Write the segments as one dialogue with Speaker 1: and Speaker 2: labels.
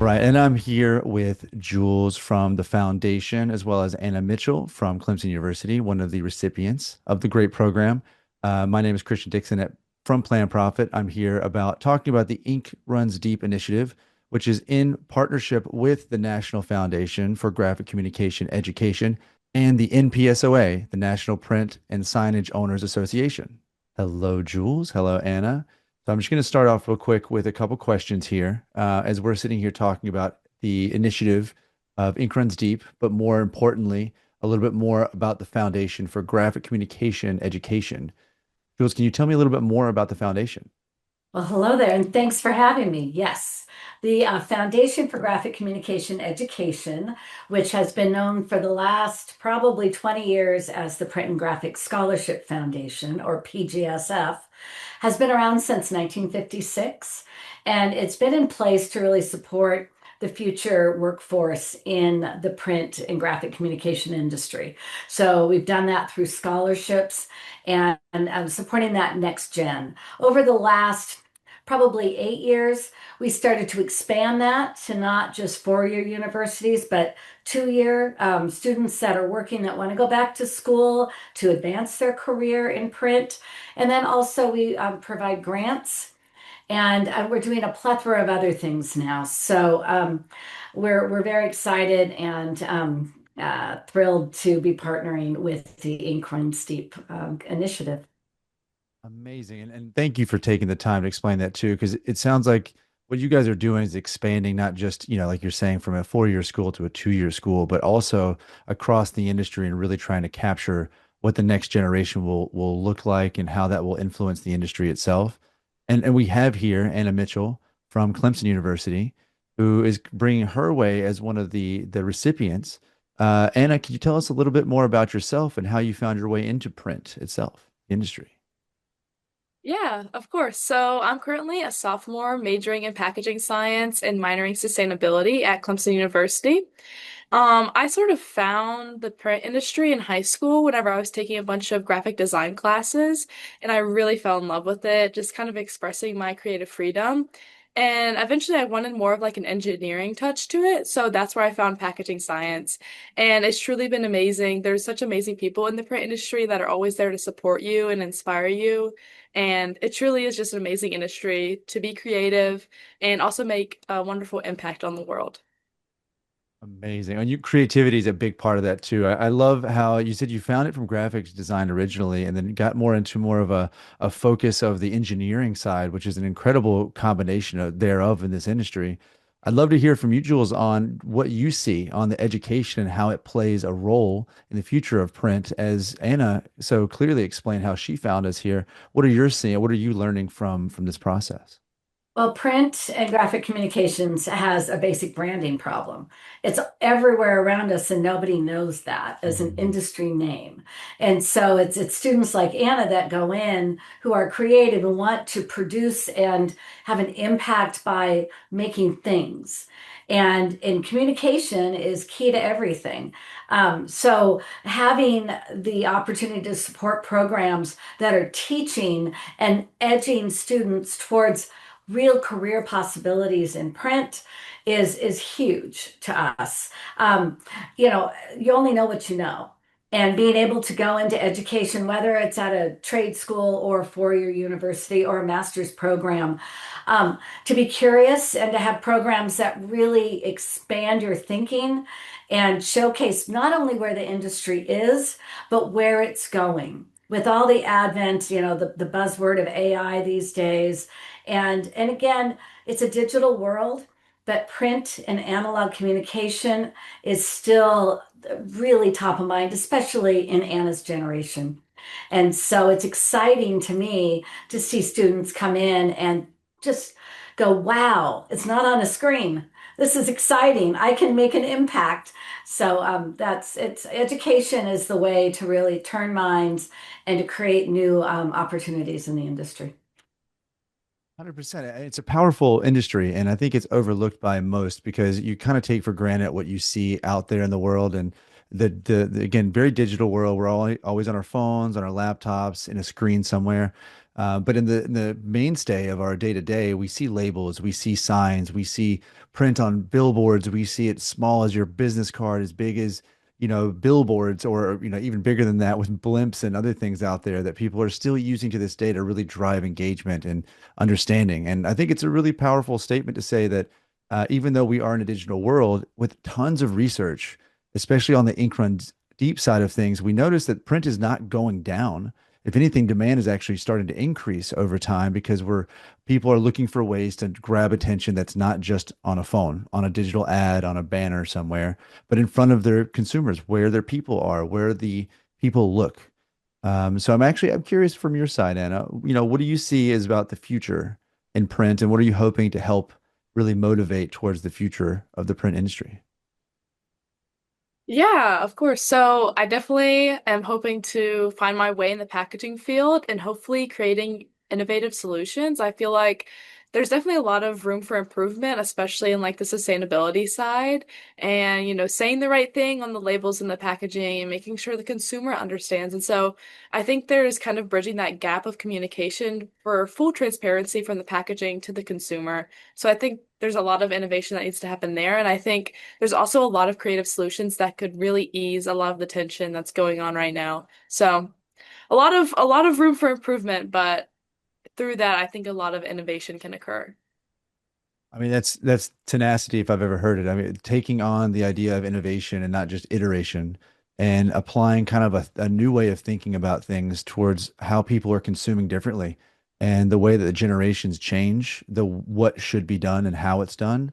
Speaker 1: Right. And I'm here with Jules from the foundation, as well as Anna Mitchell from Clemson University, one of the recipients of the great program. My name is Christian Dixon from PlanProphet. I'm here about talking about the Ink Runs Deep initiative, which is in partnership with the National Foundation for Graphic Communication Education and the NPSOA, the National Print and Signage Owners Association. Hello, Jules. Hello, Anna. So I'm just going to start off real quick with a couple questions here as we're sitting here talking about the initiative of Ink Runs Deep, but more importantly, a little bit more about the Foundation for Graphic Communication Education. Jules, can you tell me a little bit more about the foundation?
Speaker 2: Well, hello there, and thanks for having me. Yes, the Foundation for Graphic Communication Education, which has been known for the last probably 20 years as the Print and Graphic Scholarship Foundation, or PGSF, has been around since 1956, and it's been in place to really support the future workforce in the print and graphic communication industry. So we've done that through scholarships and supporting that next gen. Over the last probably 8 years, we started to expand that to not just four-year universities, but two-year students that are working that want to go back to school to advance their career in print. And then also we provide grants and we're doing a plethora of other things now. So we're very excited and thrilled to be partnering with the Ink Run Steep initiative.
Speaker 1: Amazing. And thank you for taking the time to explain that too, because it sounds like what you guys are doing is expanding not just, like you're saying, from a four-year school to a two-year school, but also across the industry and really trying to capture what the next generation will look like and how that will influence the industry itself. And we have here Anna Mitchell from Clemson University, who is bringing her way as one of the recipients. Anna, can you tell us a little bit more about yourself and how you found your way into print itself, industry?
Speaker 3: Yeah, of course. So I'm currently a sophomore majoring in packaging science and minoring sustainability at Clemson University. I sort of found the print industry in high school whenever I was taking a bunch of graphic design classes, and I really fell in love with it, just kind of expressing my creative freedom. And eventually I wanted more of like an engineering touch to it, so that's where I found packaging science. And it's truly been amazing. There's such amazing people in the print industry that are always there to support you and inspire you. And it truly is just an amazing industry to be creative and also make a wonderful impact on the world.
Speaker 1: Amazing. And creativity is a big part of that too. I love how you said you found it from graphics design originally and then got more into more of a focus of the engineering side, which is an incredible combination thereof in this industry. I'd love to hear from you, Jules, on what you see on the education and how it plays a role in the future of print, as Anna so clearly explained how she found us here. What are you seeing? What are you learning from this process?
Speaker 2: Well, print and graphic communications has a basic branding problem. It's everywhere around us, and nobody knows that as an
Speaker 1: Mhm.
Speaker 2: industry name. And so it's students like Anna that go in who are creative and want to produce and have an impact by making things. And communication is key to everything. So having the opportunity to support programs that are teaching and edging students towards real career possibilities in print is huge to us. You only know what you know. And being able to go into education, whether it's at a trade school or a four-year university or a master's program, to be curious and to have programs that really expand your thinking and showcase not only where the industry is, but where it's going. With all the advent, the buzzword of AI these days, and again, it's a digital world, but print and analog communication is still really top of mind, especially in Anna's generation. And so it's exciting to me to see students come in and just go, wow, it's not on a screen. This is exciting. I can make an impact. So that's it's education is the way to really turn minds and to create new opportunities in the industry.
Speaker 1: 100%. It's a powerful industry, and I think it's overlooked by most because you kind of take for granted what you see out there in the world and again, very digital world. We're always on our phones, on our laptops, in a screen somewhere. But in the mainstay of our day to day, we see labels, we see signs, we see print on billboards, we see it small as your business card, as big as, billboards, or, even bigger than that with blimps and other things out there that people are still using to this day to really drive engagement and understanding. And I think it's a really powerful statement to say that even though we are in a digital world with tons of research, especially on the ink run deep side of things, we notice that print is not going down. If anything, demand is actually starting to increase over time because people are looking for ways to grab attention that's not just on a phone, on a digital ad, on a banner somewhere, but in front of their consumers, where their people are, where the people look. So I'm curious from your side, Anna, what do you see as about the future in print, and what are you hoping to help really motivate towards the future of the print industry?
Speaker 3: Yeah, of course. So I definitely am hoping to find my way in the packaging field and hopefully creating innovative solutions. I feel like there's definitely a lot of room for improvement, especially in like the sustainability side and, saying the right thing on the labels and the packaging and making sure the consumer understands. And so I think there's kind of bridging that gap of communication for full transparency from the packaging to the consumer. So I think there's a lot of innovation that needs to happen there. And I think there's also a lot of creative solutions that could really ease a lot of the tension that's going on right now. So a lot of room for improvement, but through that, I think a lot of innovation can occur.
Speaker 1: I mean, that's tenacity if I've ever heard it. I mean, taking on the idea of innovation and not just iteration, and applying kind of a new way of thinking about things towards how people are consuming differently, and the way that the generations change, the what should be done and how it's done.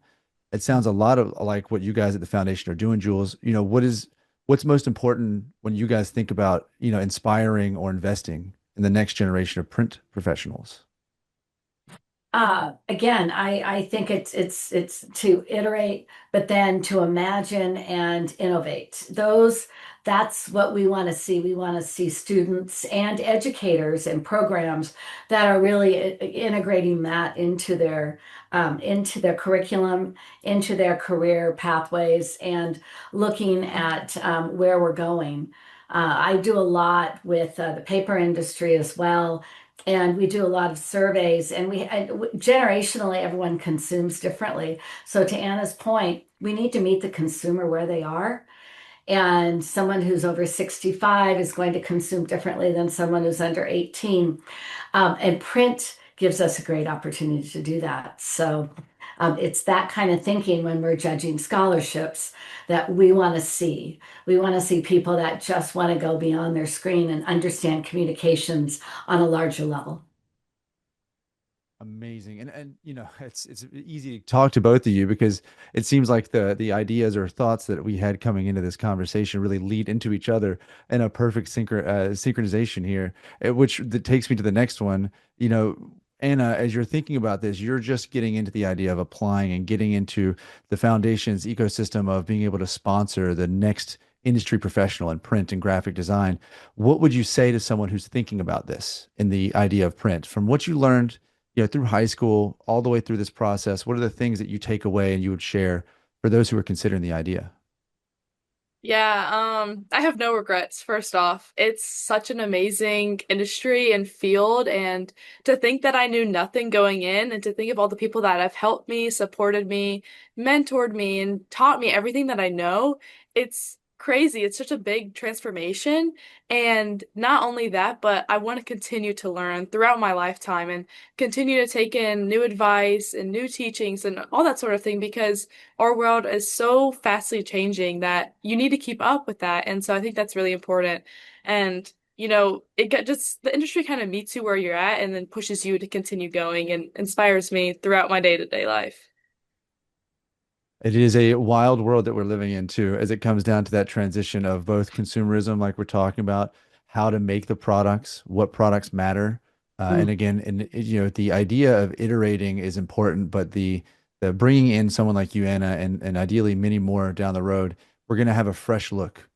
Speaker 1: It sounds a lot of like what you guys at the foundation are doing, Jules. What's most important when you guys think about, inspiring or investing in the next generation of print professionals?
Speaker 2: Again, I think it's to iterate, but then to imagine and innovate. That's what we want to see. We want to see students and educators and programs that are really integrating that into their curriculum, into their career pathways, and looking at where we're going. I do a lot with the paper industry as well, and we do a lot of surveys, and generationally everyone consumes differently. So to Anna's point, we need to meet the consumer where they are, and someone who's over 65 is going to consume differently than someone who's under 18. And print gives us a great opportunity to do that. So it's that kind of thinking when we're judging scholarships that we want to see. We want to see people that just want to go beyond their screen and understand communications on a larger level.
Speaker 1: Amazing. And it's easy to talk to both of you because it seems like the ideas or thoughts that we had coming into this conversation really lead into each other in a perfect synchronization here, which that takes me to the next one. Anna, as you're thinking about this, you're just getting into the idea of applying and getting into the foundation's ecosystem of being able to sponsor the next industry professional in print and graphic design. What would you say to someone who's thinking about this in the idea of print from what you learned, through high school all the way through this process? What are the things that you take away and you would share for those who are considering the idea?
Speaker 3: Yeah, I have no regrets, first off. It's such an amazing industry and field, and to think that I knew nothing going in, and to think of all the people that have helped me, supported me, mentored me, and taught me everything that I know, it's crazy. It's such a big transformation. And not only that, but I want to continue to learn throughout my lifetime and continue to take in new advice and new teachings and all that sort of thing because our world is so fastly changing that you need to keep up with that. And so I think that's really important. And it got just the industry kind of meets you where you're at and then pushes you to continue going and inspires me throughout my day-to-day life.
Speaker 1: It is a wild world that we're living in too, as it comes down to that transition of both consumerism, like we're talking about, how to make the products, what products matter. And
Speaker 2: Mm.
Speaker 1: again, the idea of iterating is important, but the bringing in someone like you, Anna, and ideally many more down the road, we're going to have a fresh look.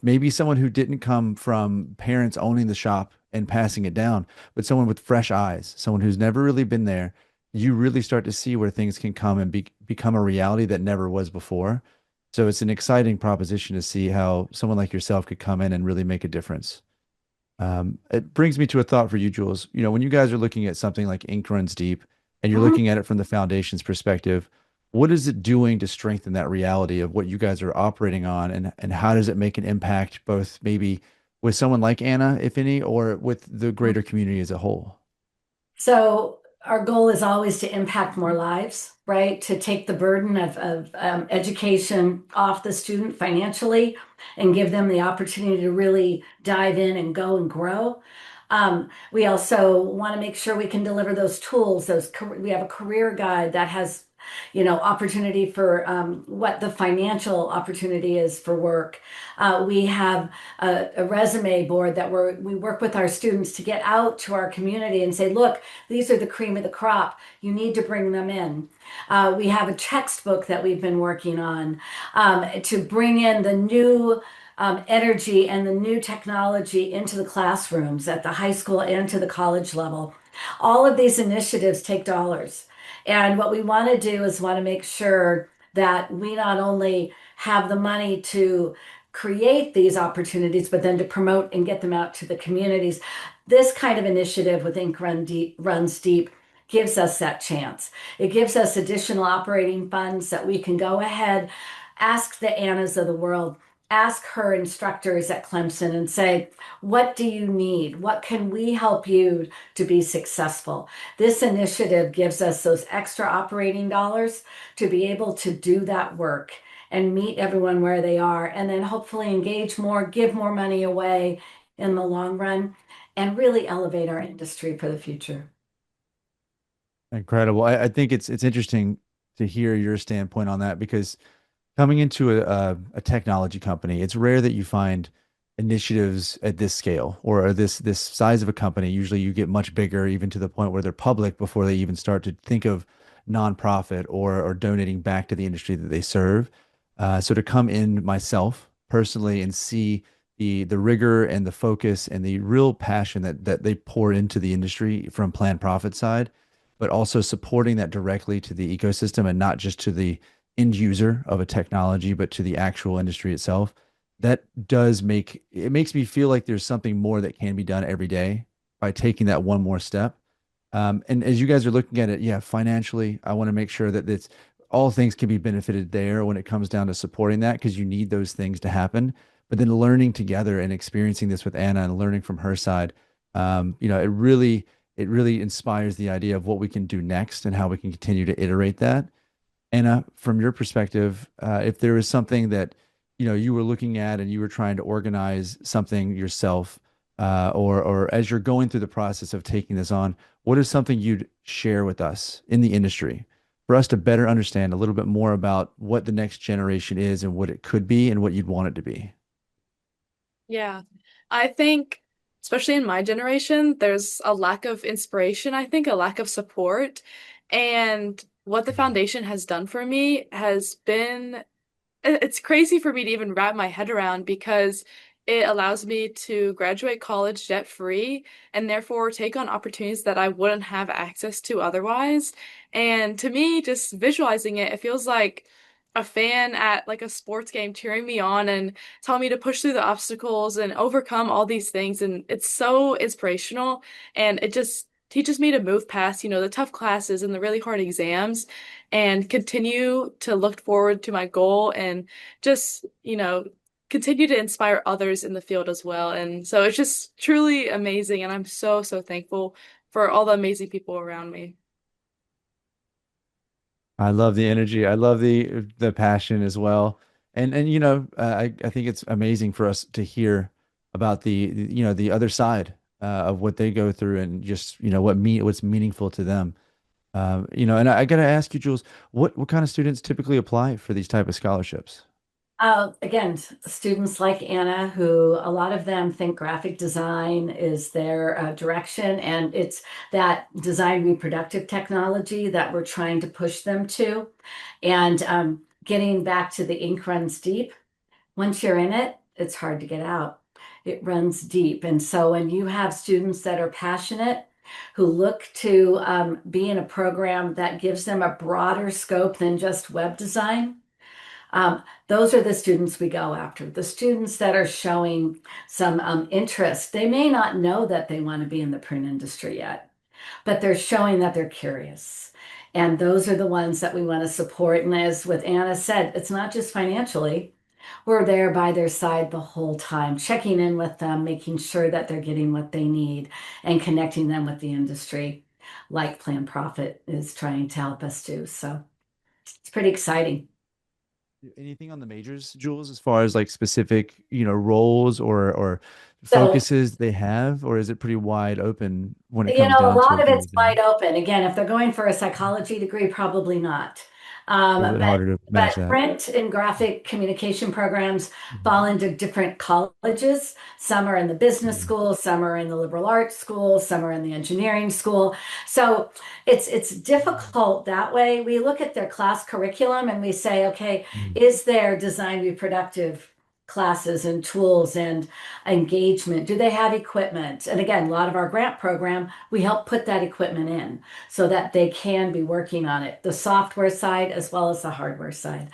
Speaker 1: Maybe someone who didn't come from parents owning the shop and passing it down, but someone with fresh eyes, someone who's never really been there. You really start to see where things can come and become a reality that never was before. So it's an exciting proposition to see how someone like yourself could come in and really make a difference. It brings me to a thought for you, Jules. When you guys are looking at something like Ink Runs Deep and you're
Speaker 2: Mhm.
Speaker 1: looking at it from the foundation's perspective, what is it doing to strengthen that reality of what you guys are operating on, and how does it make an impact both maybe with someone like Anna, if any, or with the greater community as a whole?
Speaker 2: So our goal is always to impact more lives, right? To take the burden of education off the student financially and give them the opportunity to really dive in and go and grow. We also want to make sure we can deliver those tools. We have a career guide that has, opportunity for what the financial opportunity is for work. We have a resume board that we work with our students to get out to our community and say, look, these are the cream of the crop. You need to bring them in. We have a textbook that we've been working on to bring in the new energy and the new technology into the classrooms at the high school and to the college level. All of these initiatives take dollars. And what we want to do is want to make sure that we not only have the money to create these opportunities, but then to promote and get them out to the communities. This kind of initiative with Runs Deep gives us that chance. It gives us additional operating funds that we can go ahead, ask the Annas of the world, ask her instructors at Clemson and say, what do you need? What can we help you to be successful? This initiative gives us those extra operating dollars to be able to do that work and meet everyone where they are, and then hopefully engage more, give more money away in the long run, and really elevate our industry for the future.
Speaker 1: Incredible. I think it's interesting to hear your standpoint on that because coming into a technology company, it's rare that you find initiatives at this scale or this size of a company. Usually you get much bigger, even to the point where they're public before they even start to think of nonprofit or donating back to the industry that they serve. So to come in myself personally and see the rigor and the focus and the real passion that they pour into the industry from PlanProphet side, but also supporting that directly to the ecosystem and not just to the end user of a technology, but to the actual industry itself. That does make it makes me feel like there's something more that can be done every day by taking that one more step. And as you guys are looking at it, yeah, financially, I want to make sure that it's all things can be benefited there when it comes down to supporting that because you need those things to happen. But then learning together and experiencing this with Anna and learning from her side, it really inspires the idea of what we can do next and how we can continue to iterate that. Anna, from your perspective, if there is something that you were looking at and you were trying to organize something yourself, or as you're going through the process of taking this on, what is something you'd share with us in the industry for us to better understand a little bit more about what the next generation is and what it could be and what you'd want it to be?
Speaker 3: Yeah. I think, especially in my generation, there's a lack of inspiration, I think, a lack of support. And what the foundation has done for me has been it's crazy for me to even wrap my head around because it allows me to graduate college debt free and therefore take on opportunities that I wouldn't have access to otherwise. And to me, just visualizing it, it feels like a fan at like a sports game cheering me on and telling me to push through the obstacles and overcome all these things. And it's so inspirational. And it just teaches me to move past, the tough classes and the really hard exams and continue to look forward to my goal and just, continue to inspire others in the field as well. And so it's just truly amazing. And I'm so, so thankful for all the amazing people around me.
Speaker 1: I love the energy. I love the passion as well. And I think it's amazing for us to hear about the other side of what they go through and just what's meaningful to them. And I got to ask you, Jules, what kind of students typically apply for these type of scholarships?
Speaker 2: Again, students like Anna, who a lot of them think graphic design is their direction, and it's that design reproductive technology that we're trying to push them to. And getting back to the ink runs deep, once you're in it, it's hard to get out. It runs deep. And so when you have students that are passionate, who look to be in a program that gives them a broader scope than just web design, Those are the students we go after. The students that are showing some interest. They may not know that they want to be in the print industry yet, but they're showing that they're curious. And those are the ones that we want to support. And as with Anna said, it's not just financially. We're there by their side the whole time, checking in with them, making sure that they're getting what they need, and connecting them with the industry, like PlanProphet is trying to help us do. So it's pretty exciting.
Speaker 1: Anything on the majors, Jules, as far as like specific, roles or
Speaker 2: So
Speaker 1: focuses they have, or is it pretty wide open when it comes
Speaker 2: A
Speaker 1: down to
Speaker 2: lot
Speaker 1: a
Speaker 2: of
Speaker 1: few
Speaker 2: it's
Speaker 1: of
Speaker 2: wide
Speaker 1: them?
Speaker 2: open. Again, if they're going for a psychology degree, probably not.
Speaker 1: A little bit harder to match
Speaker 2: But
Speaker 1: that.
Speaker 2: print and graphic communication programs fall
Speaker 1: Mhm.
Speaker 2: into different colleges. Some are in the business
Speaker 1: Yeah.
Speaker 2: school, some are in the liberal arts school, some are in the engineering school. So it's difficult that way. We look at their class curriculum and we say, okay,
Speaker 1: Mm.
Speaker 2: is there design to be productive classes and tools and engagement? Do they have equipment? And again, a lot of our grant program, we help put that equipment in so that they can be working on it, the software side as well as the hardware side.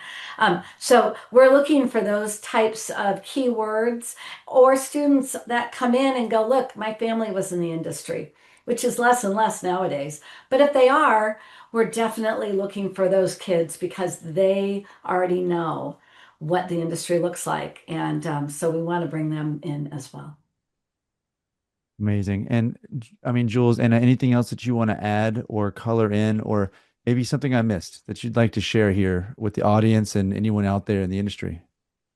Speaker 2: So we're looking for those types of keywords or students that come in and go, look, my family was in the industry, which is less and less nowadays. But if they are, we're definitely looking for those kids because they already know what the industry looks like. And so we want to bring them in as well.
Speaker 1: Amazing. And I mean, Jules, and anything else that you want to add or color in, or maybe something I missed that you'd like to share here with the audience and anyone out there in the industry?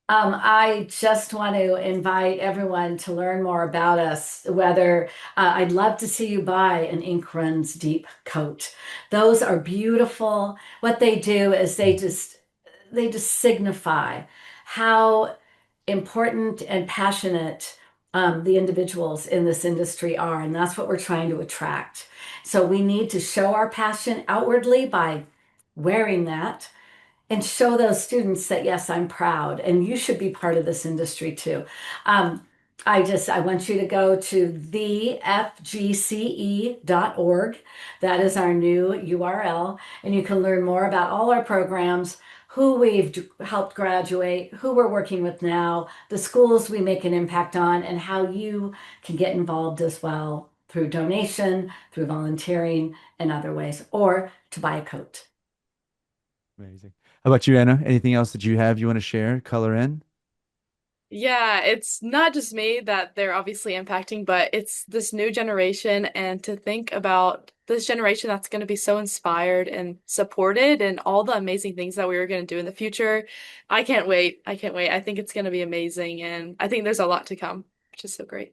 Speaker 2: I just want to invite everyone to learn more about us. Whether I'd love to see you buy an Ink Runs Deep coat. Those are beautiful. What they do is they just signify how important and passionate the individuals in this industry are, and that's what we're trying to attract. So we need to show our passion outwardly by wearing that and show those students that yes, I'm proud and you should be part of this industry too. Um, I want you to go to the FGCE.org. That is our new URL, and you can learn more about all our programs, who we've helped graduate, who we're working with now, the schools we make an impact on, and how you can get involved as well through donation, through volunteering, and other ways, or to buy a coat.
Speaker 1: Amazing. How about you, Anna? Anything else that you have you want to share, color in?
Speaker 3: Yeah, it's not just me that they're obviously impacting, but it's this new generation. And to think about this generation that's going to be so inspired and supported and all the amazing things that we are going to do in the future. I can't wait. I can't wait. I think it's going to be amazing. And I think there's a lot to come, which is so great.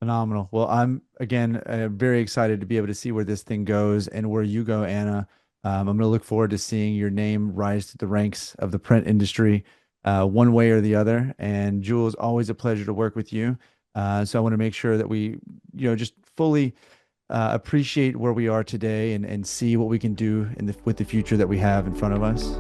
Speaker 1: Phenomenal. Well, I'm again very excited to be able to see where this thing goes and where you go, Anna. I'm going to look forward to seeing your name rise to the ranks of the print industry, one way or the other. And Jules, always a pleasure to work with you. So I want to make sure that we, just fully appreciate where we are today and see what we can do with the future that we have in front of us.